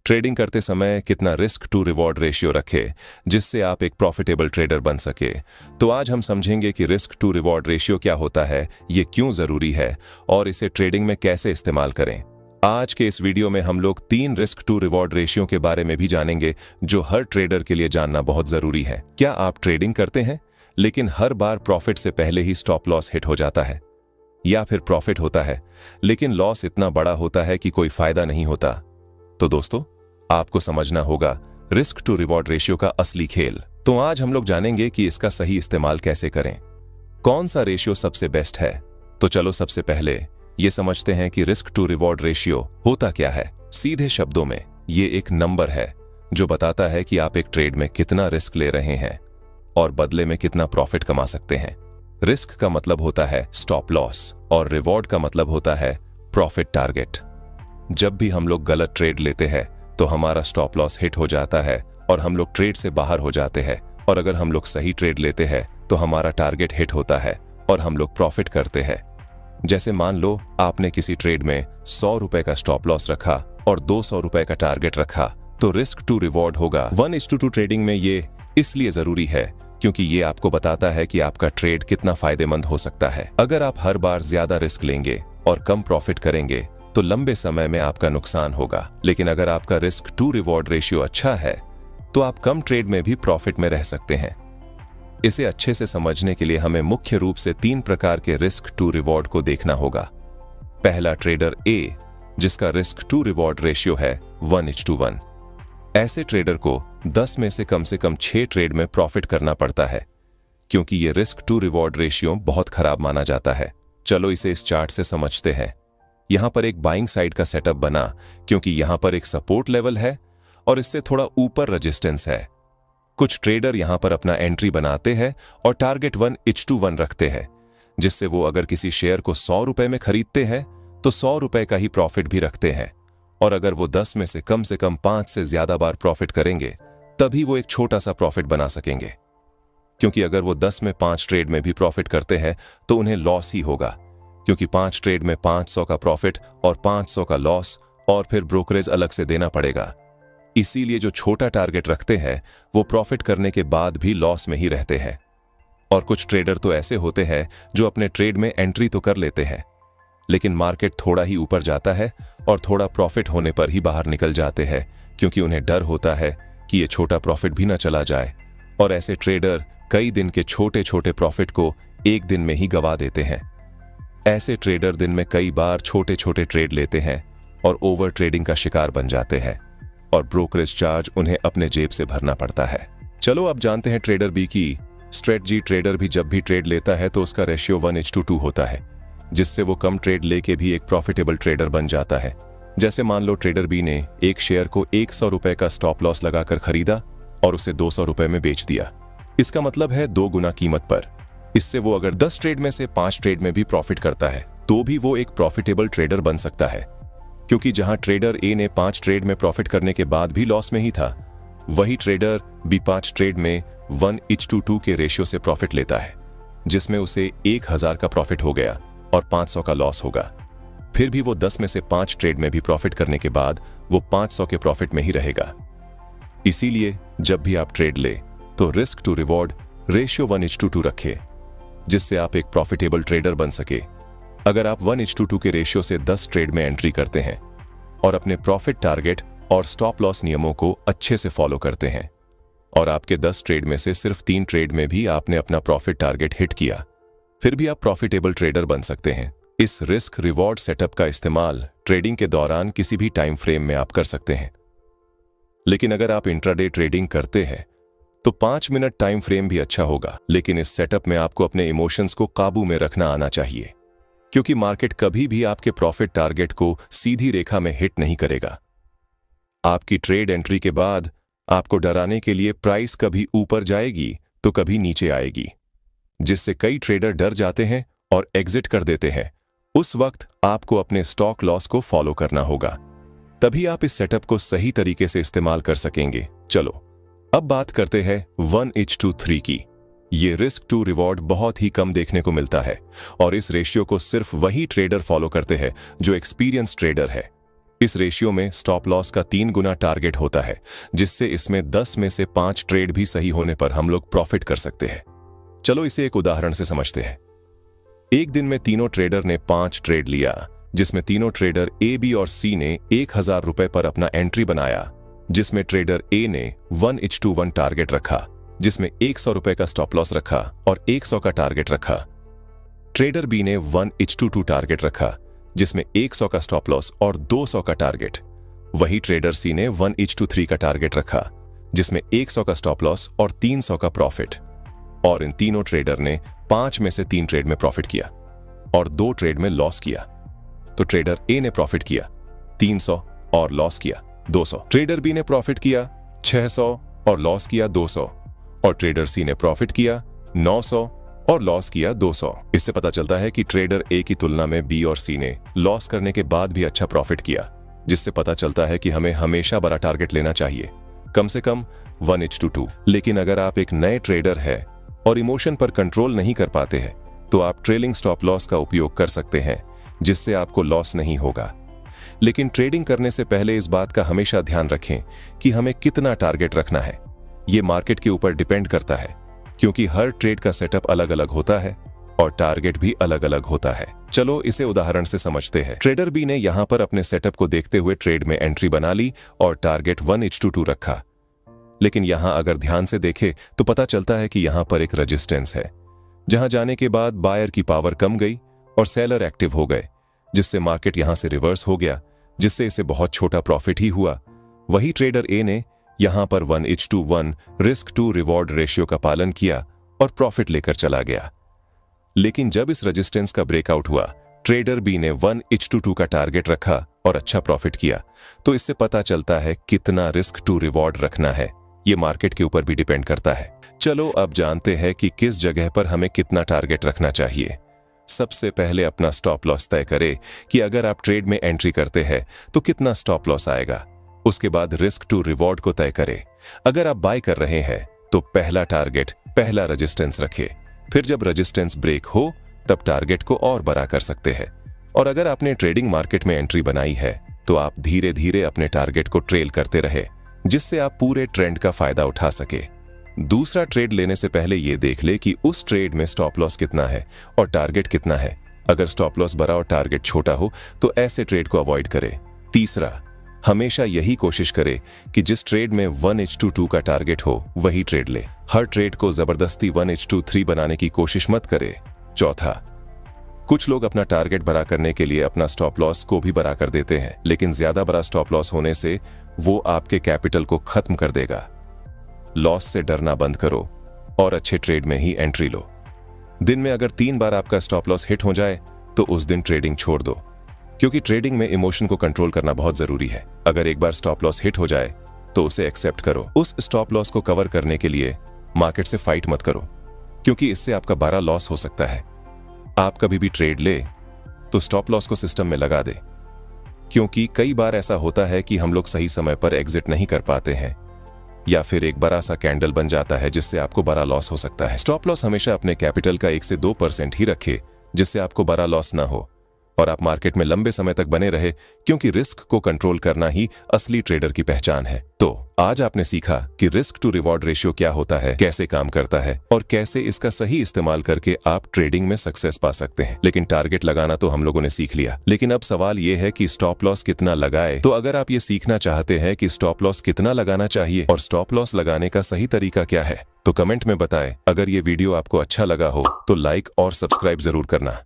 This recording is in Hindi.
ट्रेडिंग करते समय कितना रिस्क टू रिवॉर्ड रेशियो रखें जिससे आप एक प्रॉफिटेबल ट्रेडर बन सके। तो आज हम समझेंगे कि रिस्क टू रिवॉर्ड रेशियो क्या होता है, ये क्यों जरूरी है और इसे ट्रेडिंग में कैसे इस्तेमाल करें। आज के इस वीडियो में हम लोग 3 रिस्क टू रिवॉर्ड रेशियो के बारे में भी जानेंगे जो हर ट्रेडर के लिए जानना बहुत जरूरी है। क्या आप ट्रेडिंग करते हैं लेकिन हर बार प्रॉफिट से पहले ही स्टॉप लॉस हिट हो जाता है, या फिर प्रॉफिट होता है लेकिन लॉस इतना बड़ा होता है कि कोई फायदा नहीं होता? तो दोस्तों, आपको समझना होगा रिस्क टू रिवॉर्ड रेशियो का असली खेल। तो आज हम लोग जानेंगे कि इसका सही इस्तेमाल कैसे करें, कौन सा रेशियो सबसे बेस्ट है। तो चलो सबसे पहले ये समझते हैं कि रिस्क टू रिवॉर्ड रेशियो होता क्या है। सीधे शब्दों में ये एक नंबर है जो बताता है कि आप एक ट्रेड में कितना रिस्क ले रहे हैं और बदले में कितना प्रॉफिट कमा सकते हैं। रिस्क का मतलब होता है स्टॉप लॉस और रिवॉर्ड का मतलब होता है प्रॉफिट टारगेट। जब भी हम लोग गलत ट्रेड लेते हैं तो हमारा स्टॉप लॉस हिट हो जाता है और हम लोग ट्रेड से बाहर हो जाते हैं, और अगर हम लोग सही ट्रेड लेते हैं तो हमारा टारगेट हिट होता है और हम लोग प्रॉफिट करते हैं। जैसे मान लो आपने किसी ट्रेड में 100 रुपए का स्टॉप लॉस रखा और 200 रुपए का टारगेट रखा, तो रिस्क टू रिवॉर्ड होगा 1:2 ट्रेडिंग में। ये इसलिए जरूरी है क्योंकि ये आपको बताता है कि आपका ट्रेड कितना फायदेमंद हो सकता है। अगर आप हर बार ज्यादा रिस्क लेंगे और कम प्रॉफिट करेंगे तो लंबे समय में आपका नुकसान होगा। लेकिन अगर आपका रिस्क टू रिवॉर्ड रेशियो अच्छा है तो आप कम ट्रेड में भी प्रॉफिट में रह सकते हैं। इसे अच्छे से समझने के लिए हमें मुख्य रूप से 3 प्रकार के रिस्क टू रिवॉर्ड को देखना होगा। पहला, ट्रेडर ए, जिसका रिस्क टू रिवॉर्ड रेशियो है 1:1। ऐसे ट्रेडर को 10 में से कम 6 ट्रेड में प्रॉफिट करना पड़ता है क्योंकि ये रिस्क टू रिवॉर्ड रेशियो बहुत खराब माना जाता है। चलो इसे इस चार्ट से समझते हैं। यहां पर एक बाइंग साइड का सेटअप बना क्योंकि यहां पर एक सपोर्ट लेवल है और इससे थोड़ा ऊपर रेजिस्टेंस है। कुछ ट्रेडर यहां पर अपना एंट्री बनाते हैं और टारगेट 1:1 रखते हैं, जिससे वो अगर किसी शेयर को 100 रुपए में खरीदते हैं तो 100 रुपए का ही प्रॉफिट भी रखते हैं, और अगर वो 10 में से कम 5 से ज्यादा बार प्रॉफिट करेंगे तभी वो एक छोटा सा प्रॉफिट बना सकेंगे। क्योंकि अगर वो 10 में 5 ट्रेड में भी प्रॉफिट करते हैं तो उन्हें लॉस ही होगा, क्योंकि 5 ट्रेड में 500 का प्रॉफिट और 500 का लॉस और फिर ब्रोकरेज अलग से देना पड़ेगा। इसीलिए जो छोटा टारगेट रखते हैं वो प्रॉफिट करने के बाद भी लॉस में ही रहते हैं। और कुछ ट्रेडर तो ऐसे होते हैं जो अपने ट्रेड में एंट्री तो कर लेते हैं लेकिन मार्केट थोड़ा ही ऊपर जाता है और थोड़ा प्रॉफिट होने पर ही बाहर निकल जाते हैं, क्योंकि उन्हें डर होता है कि ये छोटा प्रॉफिट भी ना चला जाए। और ऐसे ट्रेडर कई दिन के छोटे छोटे प्रॉफिट को एक दिन में ही गवा देते हैं। ऐसे ट्रेडर दिन में कई बार छोटे छोटे ट्रेड लेते हैं और ओवर ट्रेडिंग का शिकार बन जाते हैं और ब्रोकरेज चार्ज उन्हें अपने जेब से भरना पड़ता है। चलो अब जानते हैं ट्रेडर बी की स्ट्रेटजी। ट्रेडर भी जब भी ट्रेड लेता है तो उसका रेशियो 1:2 होता है, जिससे वो कम ट्रेड लेके भी एक प्रॉफिटेबल ट्रेडर बन जाता है। जैसे मान लो ट्रेडर बी ने एक शेयर को 100 रुपए का स्टॉप लॉस लगाकर खरीदा और उसे 200 रुपए में बेच दिया। इसका मतलब है 2 गुना कीमत पर। इससे वो अगर 10 ट्रेड में से 5 ट्रेड में भी प्रॉफिट करता है तो भी वो एक प्रॉफिटेबल ट्रेडर बन सकता है, क्योंकि जहां ट्रेडर ए ने 5 ट्रेड में प्रॉफिट करने के बाद भी लॉस में ही था, वही ट्रेडर बी 5 ट्रेड में 1:2 के रेशियो से प्रॉफिट लेता है, जिसमें उसे 1000 का प्रॉफिट हो गया और 500 का लॉस होगा। फिर भी वो 10 में से 5 ट्रेड में भी प्रॉफिट करने के बाद वो 500 के प्रॉफिट में ही रहेगा। इसीलिए जब भी आप ट्रेड ले तो रिस्क टू रिवॉर्ड रेशियो 1:2 रखें, जिससे आप एक प्रॉफिटेबल ट्रेडर बन सके। अगर आप 1:2 के रेशियो से 10 ट्रेड में एंट्री करते हैं और अपने प्रॉफिट टारगेट और स्टॉप लॉस नियमों को अच्छे से फॉलो करते हैं और आपके 10 ट्रेड में से सिर्फ 3 ट्रेड में भी आपने अपना प्रॉफिट टारगेट हिट किया, फिर भी आप प्रॉफिटेबल ट्रेडर बन सकते हैं। इस रिस्क रिवॉर्ड सेटअप का इस्तेमाल ट्रेडिंग के दौरान किसी भी टाइम फ्रेम में आप कर सकते हैं। लेकिन अगर आप इंट्राडे ट्रेडिंग करते हैं तो 5 मिनट टाइम फ्रेम भी अच्छा होगा। लेकिन इस सेटअप में आपको अपने इमोशंस को काबू में रखना आना चाहिए, क्योंकि मार्केट कभी भी आपके प्रॉफिट टारगेट को सीधी रेखा में हिट नहीं करेगा। आपकी ट्रेड एंट्री के बाद आपको डराने के लिए प्राइस कभी ऊपर जाएगी तो कभी नीचे आएगी, जिससे कई ट्रेडर डर जाते हैं और एग्जिट कर देते हैं। उस वक्त आपको अपने स्टॉक लॉस को फॉलो करना होगा, तभी आप इस सेटअप को सही तरीके से इस्तेमाल कर सकेंगे। चलो अब बात करते हैं 1:3 की। ये रिस्क टू रिवॉर्ड बहुत ही कम देखने को मिलता है और इस रेशियो को सिर्फ वही ट्रेडर फॉलो करते हैं जो एक्सपीरियंस ट्रेडर है। इस रेशियो में स्टॉप लॉस का 3 गुना टारगेट होता है, जिससे इसमें 10 में से 5 ट्रेड भी सही होने पर हम लोग प्रॉफिट कर सकते हैं। चलो इसे एक उदाहरण से समझते हैं। एक दिन में तीनों ट्रेडर ने 5 ट्रेड लिया, जिसमें तीनों ट्रेडर ए, बी और सी ने 1000 रुपए पर अपना एंट्री बनाया, जिसमें ट्रेडर ए ने 1:1 टारगेट रखा, जिसमें 100 रुपए का स्टॉप लॉस रखा और 100 का टारगेट रखा। ट्रेडर बी ने 1:2 टारगेट रखा, जिसमें 100 का स्टॉप लॉस और 200 का टारगेट। वही ट्रेडर सी ने 1:3 का टारगेट रखा, जिसमें 100 का स्टॉप लॉस और 300 का प्रॉफिट। और इन तीनों ट्रेडर ने 5 में से 3 ट्रेड में प्रॉफिट किया और 2 ट्रेड में लॉस किया। तो ट्रेडर ए ने प्रॉफिट किया 300 और लॉस किया 200। ट्रेडर बी ने प्रॉफिट किया 600 और लॉस किया 200, और ट्रेडर सी ने प्रॉफिट किया 900 और लॉस किया 200। इससे पता चलता है कि ट्रेडर ए की तुलना में बी और सी ने लॉस करने के बाद भी अच्छा प्रॉफिट किया, जिससे पता चलता है कि हमें हमेशा बड़ा टारगेट लेना चाहिए, कम से कम 1:2। लेकिन अगर आप एक नए ट्रेडर है और इमोशन पर कंट्रोल नहीं कर पाते हैं, तो आप ट्रेलिंग स्टॉप लॉस का उपयोग कर सकते हैं, जिससे आपको लॉस नहीं होगा। लेकिन ट्रेडिंग करने से पहले इस बात का हमेशा ध्यान रखें कि हमें कितना टारगेट रखना है। ये मार्केट के ऊपर डिपेंड करता है, क्योंकि हर ट्रेड का सेटअप अलग अलग होता है और टारगेट भी अलग अलग होता है। चलो इसे उदाहरण से समझते हैं। ट्रेडर बी ने यहां पर अपने सेटअप को देखते हुए ट्रेड में एंट्री बना ली और टारगेट 1:2 रखा। लेकिन यहां अगर ध्यान से देखें तो पता चलता है कि यहां पर एक रेजिस्टेंस है, जहां जाने के बाद बायर की पावर कम गई और सेलर एक्टिव हो गए, जिससे मार्केट यहां से रिवर्स हो गया, जिससे इसे बहुत छोटा प्रॉफिट ही हुआ। वही ट्रेडर ए ने यहां पर 1:1 रिस्क टू रिवॉर्ड रेशियो का पालन किया और प्रॉफिट लेकर चला गया। लेकिन जब इस रेजिस्टेंस का ब्रेकआउट हुआ, ट्रेडर बी ने 1:2 का टारगेट रखा और अच्छा प्रॉफिट किया। तो इससे पता चलता है कितना रिस्क टू रिवॉर्ड रखना है। ये मार्केट के ऊपर भी डिपेंड करता है। चलो अब जानते हैं कि किस जगह पर हमें कितना टारगेट रखना चाहिए। सबसे पहले अपना स्टॉप लॉस तय करें कि अगर आप ट्रेड में एंट्री करते हैं तो कितना स्टॉप लॉस आएगा। उसके बाद रिस्क टू रिवॉर्ड को तय करें। अगर आप बाय कर रहे हैं तो पहला टारगेट, पहला रेजिस्टेंस रखें। फिर जब रेजिस्टेंस ब्रेक हो तब टारगेट को और बड़ा कर सकते हैं। और अगर आपने ट्रेडिंग मार्केट में एंट्री बनाई है तो आप धीरे धीरे अपने टारगेट को ट्रेल करते रहे, जिससे आप पूरे ट्रेंड का फायदा उठा सके। दूसरा ट्रेड लेने से पहले ये देख ले कि उस ट्रेड में स्टॉप लॉस कितना है और टारगेट कितना है। अगर स्टॉप लॉस बड़ा और टारगेट छोटा हो तो ऐसे ट्रेड को अवॉइड करें। तीसरा, हमेशा यही कोशिश करें कि जिस ट्रेड में 1:2 का टारगेट हो वही ट्रेड ले। हर ट्रेड को जबरदस्ती 1:3 बनाने की कोशिश मत करें। चौथा, कुछ लोग अपना टारगेट बड़ा करने के लिए अपना स्टॉप लॉस को भी बड़ा कर देते हैं, लेकिन ज्यादा बड़ा स्टॉप लॉस होने से वो आपके कैपिटल को खत्म कर देगा। लॉस से डरना बंद करो और अच्छे ट्रेड में ही एंट्री लो। दिन में अगर 3 बार आपका स्टॉप लॉस हिट हो जाए तो उस दिन ट्रेडिंग छोड़ दो, क्योंकि ट्रेडिंग में इमोशन को कंट्रोल करना बहुत जरूरी है। अगर एक बार स्टॉप लॉस हिट हो जाए तो उसे एक्सेप्ट करो। उस स्टॉप लॉस को कवर करने के लिए मार्केट से फाइट मत करो, क्योंकि इससे आपका बड़ा लॉस हो सकता है। आप कभी भी ट्रेड ले तो स्टॉप लॉस को सिस्टम में लगा दे, क्योंकि कई बार ऐसा होता है कि हम लोग सही समय पर एग्जिट नहीं कर पाते हैं, या फिर एक बड़ा सा कैंडल बन जाता है जिससे आपको बड़ा लॉस हो सकता है। स्टॉप लॉस हमेशा अपने कैपिटल का 1 से 2% ही रखे, जिससे आपको बड़ा लॉस ना हो और आप मार्केट में लंबे समय तक बने रहे, क्योंकि रिस्क को कंट्रोल करना ही असली ट्रेडर की पहचान है। तो आज आपने सीखा कि रिस्क टू रिवॉर्ड रेशियो क्या होता है, कैसे काम करता है और कैसे इसका सही इस्तेमाल करके आप ट्रेडिंग में सक्सेस पा सकते हैं। लेकिन टारगेट लगाना तो हम लोगों ने सीख लिया, लेकिन अब सवाल ये है कि स्टॉप लॉस कितना लगाए। तो अगर आप ये सीखना चाहते हैं कि स्टॉप लॉस कितना लगाना चाहिए और स्टॉप लॉस लगाने का सही तरीका क्या है, तो कमेंट में बताएं। अगर ये वीडियो आपको अच्छा लगा हो तो लाइक और सब्सक्राइब जरूर करना।